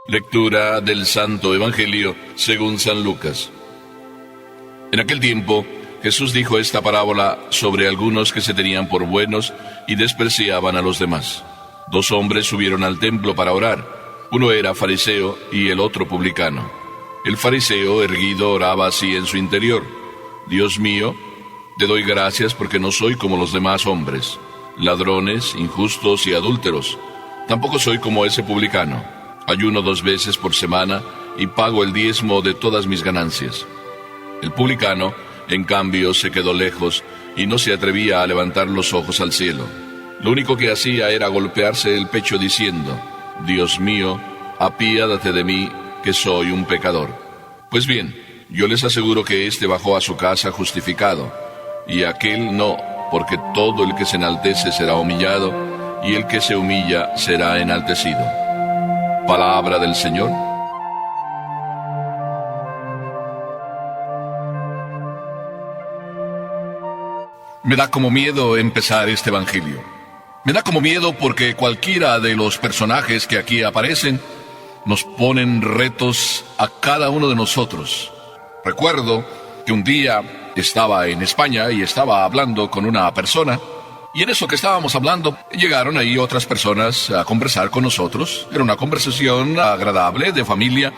Lectura del Santo Evangelio según San Lucas. En aquel tiempo, Jesús dijo esta parábola sobre algunos que se tenían por buenos y despreciaban a los demás. 2 hombres subieron al templo para orar. Uno era fariseo y el otro publicano. El fariseo, erguido, oraba así en su interior: Dios mío, te doy gracias porque no soy como los demás hombres, ladrones, injustos y adúlteros. Tampoco soy como ese publicano. Ayuno 2 veces por semana y pago el diezmo de todas mis ganancias. El publicano, en cambio, se quedó lejos y no se atrevía a levantar los ojos al cielo. Lo único que hacía era golpearse el pecho diciendo: Dios mío, apiádate de mí, que soy un pecador. Pues bien, yo les aseguro que éste bajó a su casa justificado, y aquel no, porque todo el que se enaltece será humillado, y el que se humilla será enaltecido. Palabra del Señor. Me da como miedo empezar este evangelio. Me da como miedo porque cualquiera de los personajes que aquí aparecen nos ponen retos a cada uno de nosotros. Recuerdo que un día estaba en España y estaba hablando con una persona, y en eso que estábamos hablando, llegaron ahí otras personas a conversar con nosotros. Era una conversación agradable, de familia,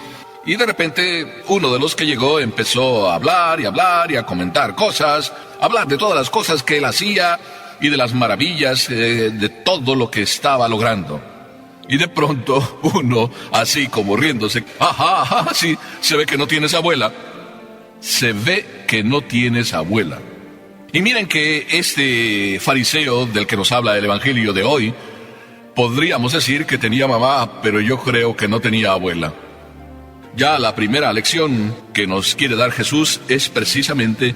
y de repente uno de los que llegó empezó a hablar y a comentar cosas, a hablar de todas las cosas que él hacía y de las maravillas de todo lo que estaba logrando. Y de pronto uno, así como riéndose: ajá, sí, se ve que no tienes abuela. Se ve que no tienes abuela. Y miren que este fariseo del que nos habla el Evangelio de hoy, podríamos decir que tenía mamá, pero yo creo que no tenía abuela. Ya la primera lección que nos quiere dar Jesús es precisamente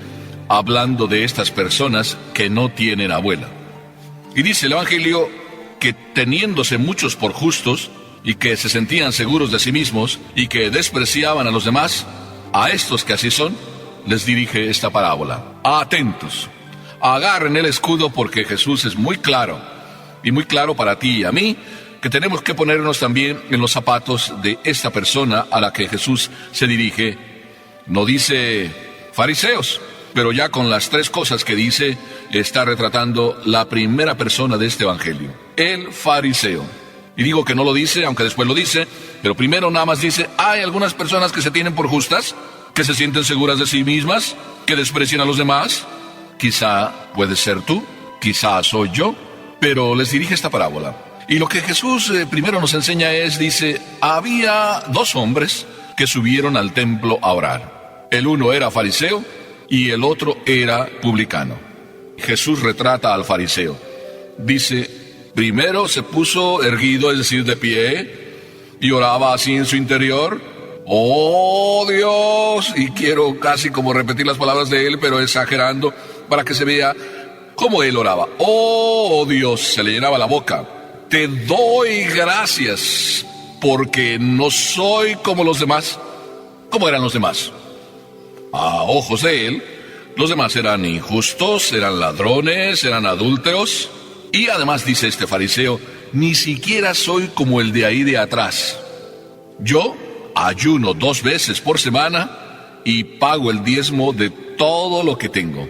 hablando de estas personas que no tienen abuela. Y dice el Evangelio que teniéndose muchos por justos y que se sentían seguros de sí mismos y que despreciaban a los demás, a estos que así son, les dirige esta parábola. Atentos, agarren el escudo, porque Jesús es muy claro, y muy claro para ti y a mí, que tenemos que ponernos también en los zapatos de esta persona a la que Jesús se dirige. No dice fariseos, pero ya con las 3 cosas que dice, está retratando la primera persona de este evangelio, el fariseo. Y digo que no lo dice, aunque después lo dice, pero primero nada más dice: hay algunas personas que se tienen por justas, que se sienten seguras de sí mismas, que desprecian a los demás. Quizá puede ser tú, quizá soy yo, pero les dirige esta parábola. Y lo que Jesús primero nos enseña es, dice: había 2 hombres que subieron al templo a orar. El uno era fariseo y el otro era publicano. Jesús retrata al fariseo. Dice: primero se puso erguido, es decir, de pie, y oraba así en su interior: ¡oh Dios! Y quiero casi como repetir las palabras de él, pero exagerando para que se vea cómo él oraba. ¡Oh Dios! Se le llenaba la boca. Te doy gracias porque no soy como los demás. ¿Cómo eran los demás? A ojos de él, los demás eran injustos, eran ladrones, eran adúlteros. Y además dice este fariseo: ni siquiera soy como el de ahí de atrás. Yo ayuno 2 veces por semana y pago el diezmo de todo lo que tengo.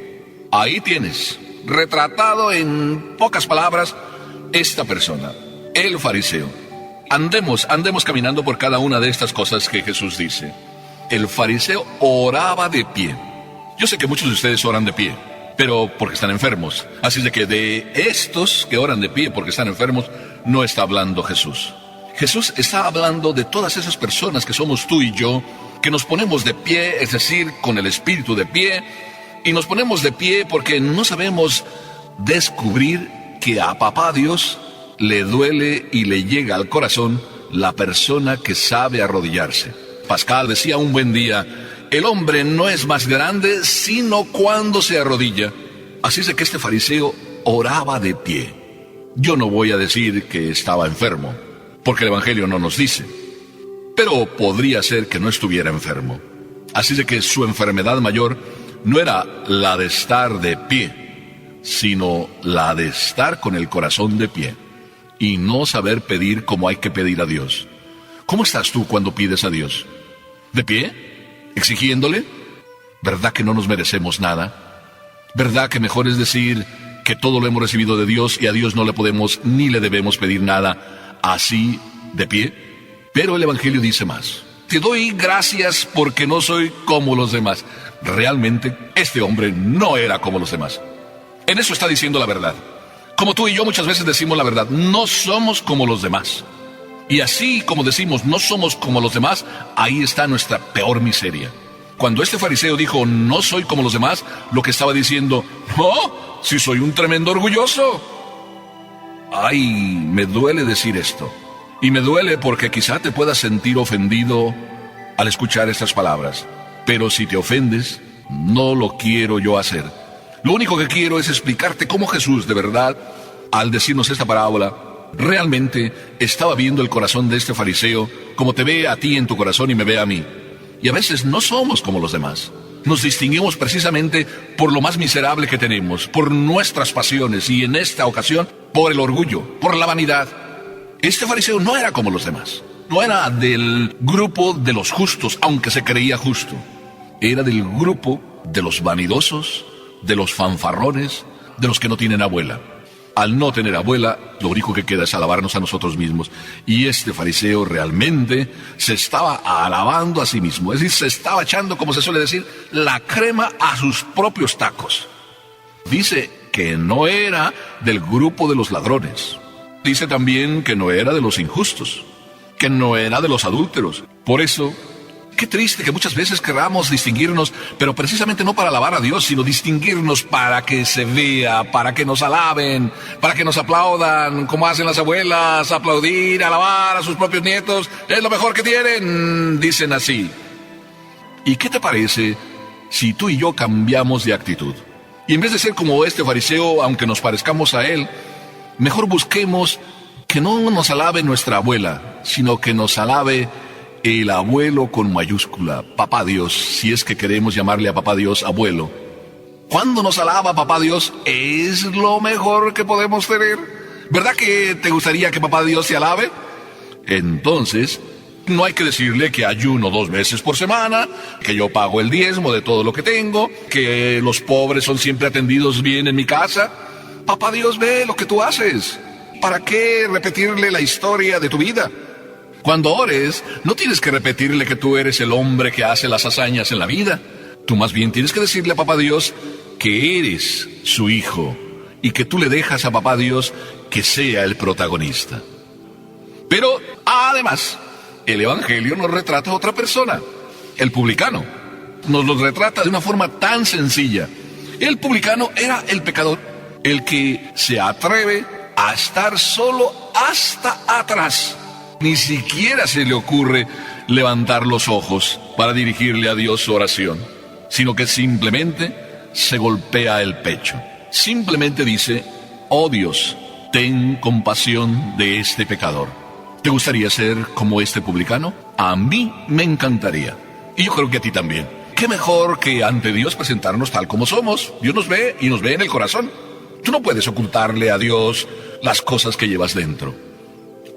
Ahí tienes, retratado en pocas palabras, esta persona, el fariseo. Andemos caminando por cada una de estas cosas que Jesús dice. El fariseo oraba de pie. Yo sé que muchos de ustedes oran de pie, pero porque están enfermos. Así de que de estos que oran de pie porque están enfermos, no está hablando Jesús. Jesús está hablando de todas esas personas que somos tú y yo, que nos ponemos de pie, es decir, con el espíritu de pie, y nos ponemos de pie porque no sabemos descubrir que a Papá Dios le duele y le llega al corazón la persona que sabe arrodillarse. Pascal decía un buen día: el hombre no es más grande sino cuando se arrodilla. Así es de que este fariseo oraba de pie. Yo no voy a decir que estaba enfermo, porque el Evangelio no nos dice, pero podría ser que no estuviera enfermo. Así de que su enfermedad mayor no era la de estar de pie, sino la de estar con el corazón de pie y no saber pedir como hay que pedir a Dios. ¿Cómo estás tú cuando pides a Dios? ¿De pie? ¿Exigiéndole? ¿Verdad que no nos merecemos nada? ¿Verdad que mejor es decir que todo lo hemos recibido de Dios y a Dios no le podemos ni le debemos pedir nada así de pie? Pero el Evangelio dice más. Te doy gracias porque no soy como los demás. Realmente, este hombre no era como los demás. En eso está diciendo la verdad. Como tú y yo muchas veces decimos la verdad, no somos como los demás. Y así como decimos, no somos como los demás, ahí está nuestra peor miseria. Cuando este fariseo dijo, no soy como los demás, lo que estaba diciendo, no, si soy un tremendo orgulloso. Ay, me duele decir esto. Y me duele porque quizá te puedas sentir ofendido al escuchar estas palabras. Pero si te ofendes, no lo quiero yo hacer. Lo único que quiero es explicarte cómo Jesús, de verdad, al decirnos esta parábola, realmente estaba viendo el corazón de este fariseo como te ve a ti en tu corazón y me ve a mí. Y a veces no somos como los demás. Nos distinguimos precisamente por lo más miserable que tenemos, por nuestras pasiones y en esta ocasión por el orgullo, por la vanidad. Este fariseo no era como los demás. No era del grupo de los justos, aunque se creía justo. Era del grupo de los vanidosos, de los fanfarrones, de los que no tienen abuela. Al no tener abuela, lo único que queda es alabarnos a nosotros mismos. Y este fariseo realmente se estaba alabando a sí mismo. Es decir, se estaba echando, como se suele decir, la crema a sus propios tacos. Dice que no era del grupo de los ladrones. Dice también que no era de los injustos, que no era de los adúlteros. Por eso, qué triste que muchas veces queramos distinguirnos, pero precisamente no para alabar a Dios, sino distinguirnos para que se vea, para que nos alaben, para que nos aplaudan, como hacen las abuelas, aplaudir, alabar a sus propios nietos, es lo mejor que tienen, dicen así. ¿Y qué te parece si tú y yo cambiamos de actitud? Y en vez de ser como este fariseo, aunque nos parezcamos a él, mejor busquemos que no nos alabe nuestra abuela, sino que nos alabe el abuelo con mayúscula, Papá Dios, si es que queremos llamarle a Papá Dios abuelo. Cuando nos alaba Papá Dios, es lo mejor que podemos tener. ¿Verdad que te gustaría que Papá Dios te alabe? Entonces, no hay que decirle que ayuno 2 veces por semana, que yo pago el diezmo de todo lo que tengo, que los pobres son siempre atendidos bien en mi casa. Papá Dios ve lo que tú haces. ¿Para qué repetirle la historia de tu vida? Cuando ores, no tienes que repetirle que tú eres el hombre que hace las hazañas en la vida. Tú más bien tienes que decirle a Papá Dios que eres su hijo y que tú le dejas a Papá Dios que sea el protagonista. Pero, además, el Evangelio nos retrata a otra persona, el publicano. Nos lo retrata de una forma tan sencilla. El publicano era el pecador, el que se atreve a estar solo hasta atrás. Ni siquiera se le ocurre levantar los ojos para dirigirle a Dios su oración, sino que simplemente se golpea el pecho. Simplemente dice, oh Dios, ten compasión de este pecador. ¿Te gustaría ser como este publicano? A mí me encantaría. Y yo creo que a ti también. ¿Qué mejor que ante Dios presentarnos tal como somos? Dios nos ve y nos ve en el corazón. Tú no puedes ocultarle a Dios las cosas que llevas dentro.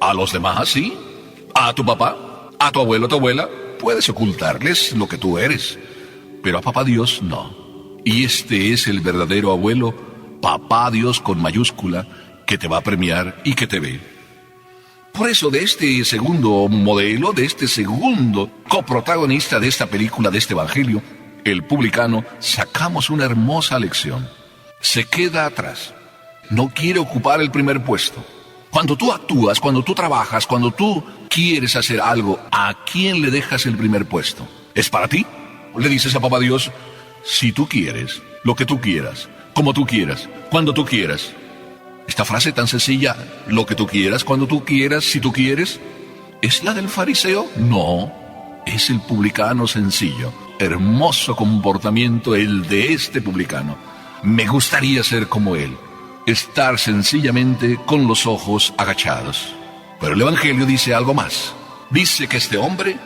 A los demás, sí. A tu papá, a tu abuelo, a tu abuela, puedes ocultarles lo que tú eres. Pero a Papá Dios, no. Y este es el verdadero abuelo, Papá Dios con mayúscula, que te va a premiar y que te ve. Por eso, de este segundo modelo, de este segundo coprotagonista de esta película, de este evangelio, el publicano, sacamos una hermosa lección. Se queda atrás. No quiere ocupar el primer puesto. Cuando tú actúas, cuando tú trabajas, cuando tú quieres hacer algo, ¿a quién le dejas el primer puesto? ¿Es para ti? Le dices a Papá Dios, si tú quieres, lo que tú quieras, como tú quieras, cuando tú quieras. Esta frase tan sencilla, lo que tú quieras, cuando tú quieras, si tú quieres, ¿es la del fariseo? No, es el publicano sencillo. Hermoso comportamiento el de este publicano. Me gustaría ser como él. Estar sencillamente con los ojos agachados. Pero el Evangelio dice algo más. Dice que este hombre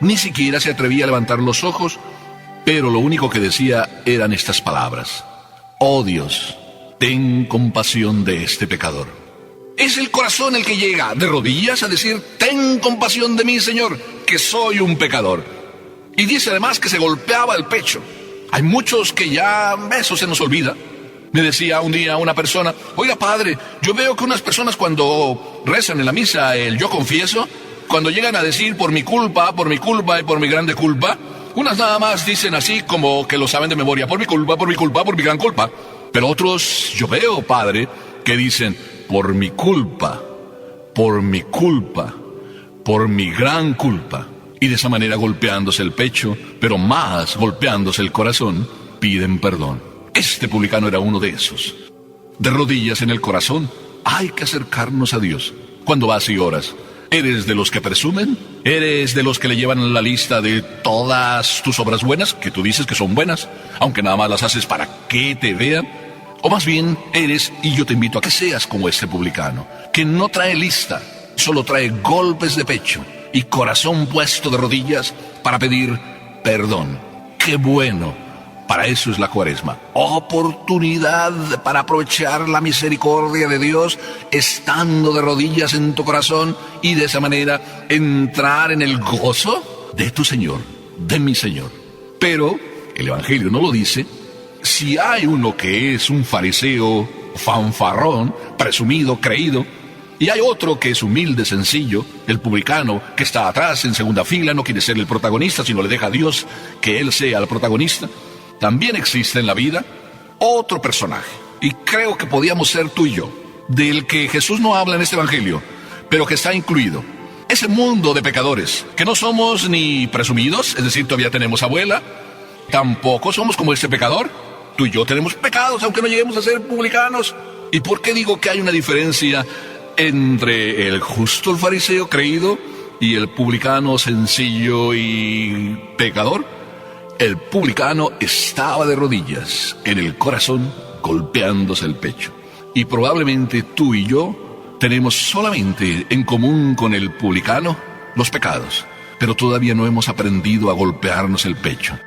ni siquiera se atrevía a levantar los ojos, pero lo único que decía eran estas palabras. Oh Dios, ten compasión de este pecador. Es el corazón el que llega de rodillas a decir: ten compasión de mí, Señor, que soy un pecador. Y dice además que se golpeaba el pecho. Hay muchos que ya eso se nos olvida. Me decía un día una persona: oiga, padre, yo veo que unas personas cuando rezan en la misa el yo confieso, cuando llegan a decir por mi culpa y por mi grande culpa, unas nada más dicen así como que lo saben de memoria: por mi culpa, por mi culpa, por mi gran culpa. Pero otros yo veo, padre, que dicen: por mi culpa, por mi culpa, por mi gran culpa. Y de esa manera, golpeándose el pecho, pero más golpeándose el corazón, piden perdón. Este publicano era uno de esos. De rodillas en el corazón, hay que acercarnos a Dios. Cuando vas y oras, ¿eres de los que presumen? ¿Eres de los que le llevan la lista de todas tus obras buenas, que tú dices que son buenas, aunque nada más las haces para que te vean? O más bien eres, y yo te invito a que seas como este publicano, que no trae lista, solo trae golpes de pecho y corazón puesto de rodillas para pedir perdón. ¡Qué bueno! Para eso es la Cuaresma, oportunidad para aprovechar la misericordia de Dios estando de rodillas en tu corazón y de esa manera entrar en el gozo de tu Señor, de mi Señor. Pero el Evangelio no lo dice. Si hay uno que es un fariseo fanfarrón, presumido, creído, y hay otro que es humilde, sencillo, el publicano que está atrás en segunda fila, no quiere ser el protagonista, sino le deja a Dios que él sea el protagonista, también existe en la vida otro personaje, y creo que podíamos ser tú y yo, del que Jesús no habla en este Evangelio, pero que está incluido. Ese mundo de pecadores, que no somos ni presumidos, es decir, todavía tenemos abuela, tampoco somos como este pecador. Tú y yo tenemos pecados, aunque no lleguemos a ser publicanos. ¿Y por qué digo que hay una diferencia entre el justo, el fariseo creído, y el publicano sencillo y pecador? El publicano estaba de rodillas en el corazón, golpeándose el pecho. Y probablemente tú y yo tenemos solamente en común con el publicano los pecados, pero todavía no hemos aprendido a golpearnos el pecho.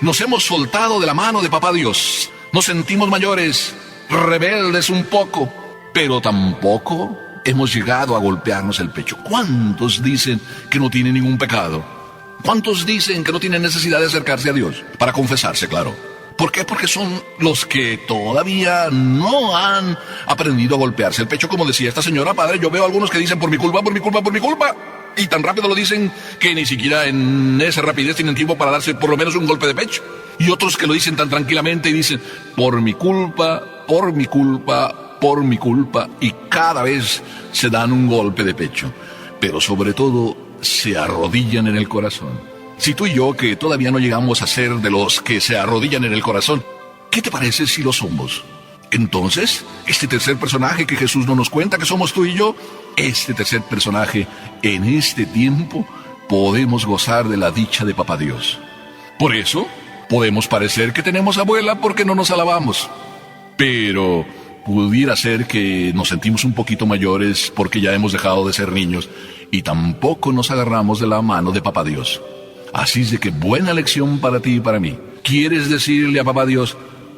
Nos hemos soltado de la mano de Papá Dios. Nos sentimos mayores, rebeldes un poco, pero tampoco hemos llegado a golpearnos el pecho. ¿Cuántos dicen que no tienen ningún pecado? ¿Cuántos dicen que no tienen necesidad de acercarse a Dios? Para confesarse, claro. ¿Por qué? Porque son los que todavía no han aprendido a golpearse el pecho. Como decía esta señora, padre, yo veo algunos que dicen por mi culpa, por mi culpa, por mi culpa. Y tan rápido lo dicen que ni siquiera en esa rapidez tienen tiempo para darse por lo menos un golpe de pecho. Y otros que lo dicen tan tranquilamente y dicen por mi culpa, por mi culpa, por mi culpa. Y cada vez se dan un golpe de pecho. Pero sobre todo se arrodillan en el corazón. Si tú y yo, que todavía no llegamos a ser de los que se arrodillan en el corazón, ¿qué te parece si lo somos? Entonces, este tercer personaje que Jesús no nos cuenta que somos tú y yo, este tercer personaje, en este tiempo, podemos gozar de la dicha de Papá Dios. Por eso, podemos parecer que tenemos abuela porque no nos alabamos. Pero pudiera ser que nos sentimos un poquito mayores porque ya hemos dejado de ser niños y tampoco nos agarramos de la mano de Papá Dios. Así es de que buena lección para ti y para mí. ¿Quieres decirle a Papá Dios,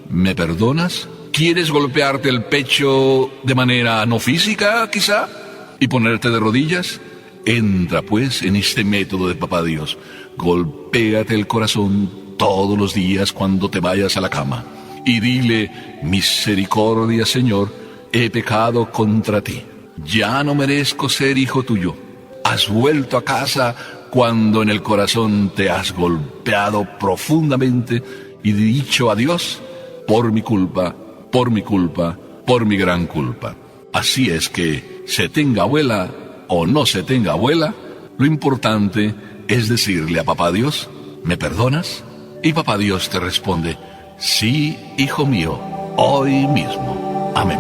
¿me perdonas? ¿Quieres golpearte el pecho de manera no física, quizá? ¿Y ponerte de rodillas? Entra pues en este método de Papá Dios. Golpéate el corazón todos los días cuando te vayas a la cama. Y dile, misericordia, Señor, he pecado contra ti. Ya no merezco ser hijo tuyo. Has vuelto a casa cuando en el corazón te has golpeado profundamente y dicho a Dios, por mi culpa, por mi culpa, por mi gran culpa. Así es que, se tenga abuela o no se tenga abuela, lo importante es decirle a Papá Dios, ¿me perdonas? Y Papá Dios te responde, sí, hijo mío, hoy mismo. Amén.